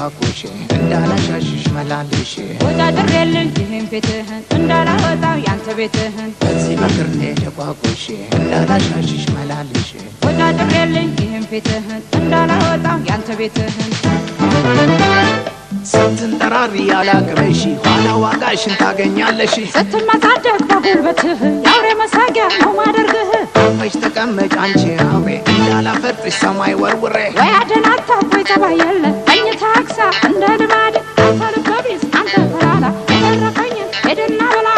ደቋቁሽ እንዳላሻሽሽ መላልሽ ወዳደረልኝ ይሄን ቤትህን እንዳላወጣው ያንተ ቤትህን በዚህ በክርኔ ደቋቁሽ እንዳላሻሽሽ መላልሽ ወዳደረልኝ ይሄን ቤትህን እንዳላወጣው ያንተ ቤትህን ስትንጠራሪ ያላቅበሽ ኋላ ዋጋሽን ታገኛለሽ ስትመታደግ በጉልበትህ ያውሬ መሳጊያ ነው ማደርግህ አርፈሽ ተቀመጭ አንቺ አውሬ እንዳላፈርጥሽ ሰማይ ወርውሬ ወይ አደናታ ወይ ጸባይ የለ ተኝታ አክሳ እንደ ልማድ አንተ ልበቢስ አንተ ፈራዳ የደረቀኝን ሄድና በላ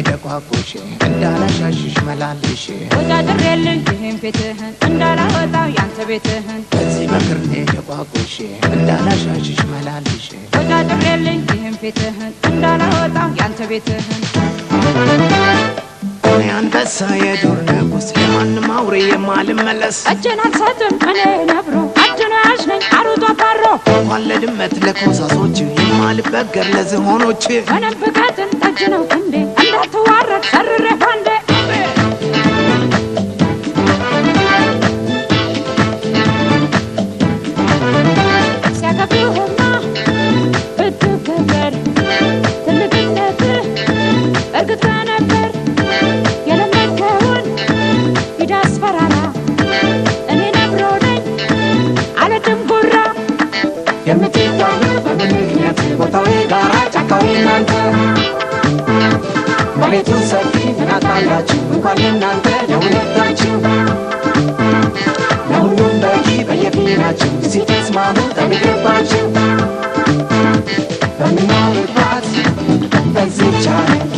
ደቋቁሽ እንዳላሻሽሽ መላልሽ ወዳደረልኝ ይሄን ቤትህን እንዳላወጣው ያንተ ቤትህን በዚህ በክርኔ ደቋቁሽ እንዳላሻሽሽ መላልሽ ወዳደረልኝ ይሄን ቤትህን እንዳላወጣው ያንተ ቤትህን እኔ አንበሳ የዱር ንጉስ ለማንም አውሬ የማልመለስ እጄን አልሰጥም እኔ ነብሮ አድኖ ያዥነኝ አሩጦ ባሮ እንኳን ለድመት ለኮሳሶች የማልበገር ለዝሆኖች ምንም ብቀጥን ጠጅ ነው ክንዴ እንዳትዋረድ ሰርሬ ባንዴ ሲያከብሩህማ ብትከበር ትልቅነትህ እርግጥ ነበር የለመድከውን ሂድ አስፈራራ እኔ ነብሮ ነኝ አልወድም ጉራ የምትታዩ በምክንያት ቦታዊ ጋራ ጫካዊ እናንተ መሬቱ ሰፊ ምን አጣላችሁ እንኳን እናንተ ለሁለታችሁ ለሁሉም በቂ በየፊናችሁ ሲተስማሙ ተሚገባችሁ በምናውርባት በዚህ ቻለ